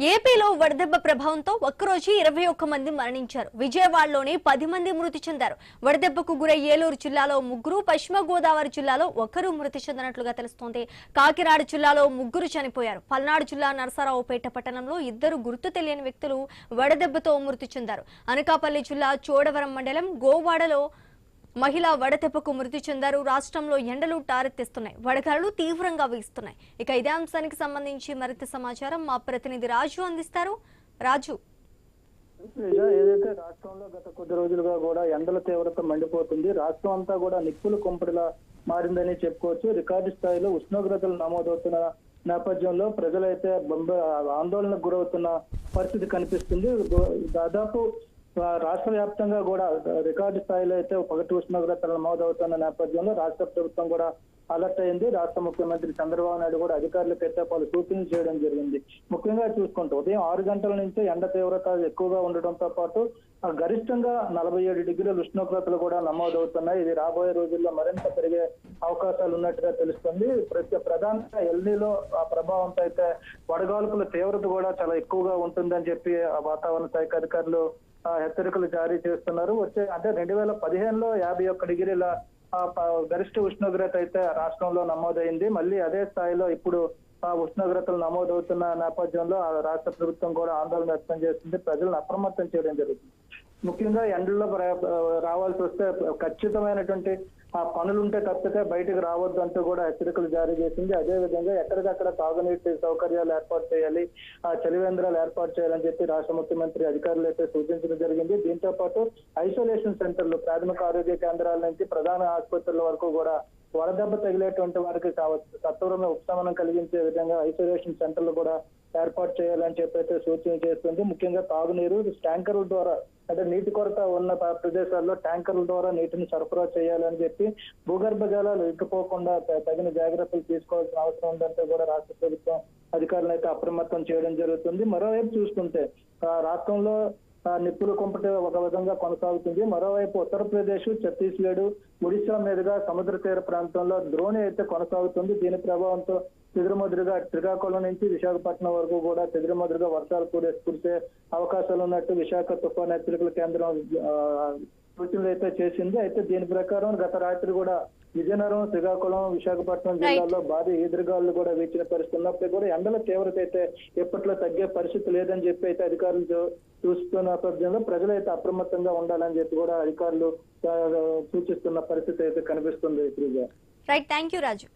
ఏపీలో వడదెబ్బ ప్రభావంతో ఒక్కరోజు 21 మంది మరణించారు. విజయవాడలోని 10 మంది మృతి చెందారు. వడదెబ్బకు గురై ఏలూరు జిల్లాలో 3, పశ్చిమ గోదావరి జిల్లాలో 1 మృతి చెందినట్లుగా తెలుస్తోంది. కాకినాడ జిల్లాలో 3 చనిపోయారు. పల్నాడు జిల్లా నరసరావుపేట పట్టణంలో 2 గుర్తు తెలియని వ్యక్తులు వడదెబ్బతో మృతి చెందారు. అనకాపల్లి జిల్లా చోడవరం మండలం గోవాడలో మహిళ వడదెబ్బకు మృతి చెందారు. రాష్ట్రంలో ఎండలు టారెత్తిస్తున్నాయి. వడగాలులు తీవ్రంగా వీస్తున్నాయి. ఇక ఇదే అంశానికి సంబంధించి మరింత సమాచారం మా ప్రతినిధి రాజు అందిస్తారు. రాజు, ఏదైతే రాష్ట్రంలో గత కొద్ది రోజులుగా కూడా ఎండల తీవ్రత మండిపోతుంది. రాష్ట్రం అంతా కూడా నిప్పులు కుంపటిలా మారిందని చెప్పుకోవచ్చు. రికార్డు స్థాయిలో ఉష్ణోగ్రతలు నమోదవుతున్న నేపథ్యంలో ప్రజలైతే ఆందోళనకు గురవుతున్న పరిస్థితి కనిపిస్తుంది. దాదాపు రాష్ట్ర వ్యాప్తంగా కూడా రికార్డు స్థాయిలో అయితే పగటి ఉష్ణోగ్రతలు నమోదవుతున్న నేపథ్యంలో రాష్ట్ర ప్రభుత్వం కూడా అలర్ట్ అయింది. రాష్ట్ర ముఖ్యమంత్రి చంద్రబాబు నాయుడు కూడా అధికారులకు అయితే పలు సూచనలు చేయడం జరిగింది. ముఖ్యంగా చూసుకుంటూ ఉదయం 6 గంటల నుంచి ఎండ తీవ్రత ఎక్కువగా ఉండడంతో పాటు గరిష్టంగా 47 డిగ్రీల ఉష్ణోగ్రతలు కూడా నమోదవుతున్నాయి. ఇది రాబోయే రోజుల్లో మరింత పెరిగే అవకాశాలు ఉన్నట్టుగా తెలుస్తుంది. ప్రధానంగా ఎల్నీలో ఆ ప్రభావంతో అయితే వడగాల్పుల తీవ్రత కూడా చాలా ఎక్కువగా ఉంటుందని చెప్పి వాతావరణ శాఖ అధికారులు హెచ్చరికలు జారీ చేస్తున్నారు. అంటే 2015లో 51 డిగ్రీల గరిష్ట ఉష్ణోగ్రత అయితే రాష్ట్రంలో నమోదైంది. మళ్ళీ అదే స్థాయిలో ఇప్పుడు ఉష్ణోగ్రతలు నమోదవుతున్న నేపథ్యంలో రాష్ట్ర ప్రభుత్వం కూడా ఆందోళన వ్యక్తం చేస్తుంది. ప్రజలను అప్రమత్తం చేయడం జరుగుతుంది. ముఖ్యంగా ఎండల్లో రావాల్సి వస్తే ఖచ్చితమైనటువంటి పనులుంటే తప్పితే బయటకు రావద్దు అంటూ కూడా హెచ్చరికలు జారీ చేసింది. అదే విధంగా ఎక్కడికక్కడ తాగునీటి సౌకర్యాలు ఏర్పాటు చేయాలి, చలివేంద్రాలు ఏర్పాటు చేయాలని చెప్పి రాష్ట్ర ముఖ్యమంత్రి అధికారులు అయితే సూచించడం జరిగింది. దీంతో పాటు ఐసోలేషన్ సెంటర్లు, ప్రాథమిక ఆరోగ్య కేంద్రాల నుంచి ప్రధాన ఆసుపత్రుల వరకు కూడా వడదెబ్బ తగిలేటువంటి వారికి సత్వరమే ఉపశమనం కలిగించే విధంగా ఐసోలేషన్ సెంటర్లు కూడా ఏర్పాటు చేయాలని చెప్పి అయితే సూచన చేస్తుంది. ముఖ్యంగా తాగునీరు ట్యాంకర్ల ద్వారా, అంటే నీటి కొరత ఉన్న ప్రదేశాల్లో ట్యాంకర్ల ద్వారా నీటిని సరఫరా చేయాలని చెప్పి భూగర్భ జలాలు ఇంకిపోకుండా తగిన జాగ్రత్తలు తీసుకోవాల్సిన అవసరం ఉందంటే కూడా రాష్ట్ర ప్రభుత్వం అధికారులను అయితే అప్రమత్తం చేయడం జరుగుతుంది. మరోవైపు చూసుకుంటే రాష్ట్రంలో నిప్పులు కుంపటి ఒక విధంగా కొనసాగుతుంది. మరోవైపు ఉత్తరప్రదేశ్, ఛత్తీస్గఢ్, ఒడిశా మీదుగా సముద్ర తీర ప్రాంతంలో ద్రోణి అయితే కొనసాగుతుంది. దీని ప్రభావంతో చెదురుమదురుగా శ్రీకాకుళం నుంచి విశాఖపట్నం వరకు కూడా చెదురుమదురుగా వర్షాలు కురిసే అవకాశాలు ఉన్నట్టు విశాఖ తుఫాను హెచ్చరికల కేంద్రం సూచనలు అయితే చేసింది. అయితే దీని ప్రకారం గత రాత్రి కూడా విజయనగరం, శ్రీకాకుళం, విశాఖపట్నం జిల్లాల్లో భారీ ఈదురుగాలు కూడా వీచిన పరిస్థితి ఉన్నప్పటికీ కూడా ఎండల తీవ్రత అయితే ఎప్పట్లో తగ్గే పరిస్థితి లేదని చెప్పి అయితే అధికారులు చూస్తున్న నేపథ్యంలో ప్రజలైతే అప్రమత్తంగా ఉండాలని చెప్పి కూడా అధికారులు సూచిస్తున్న పరిస్థితి అయితే కనిపిస్తుంది. Right, thank you Raju.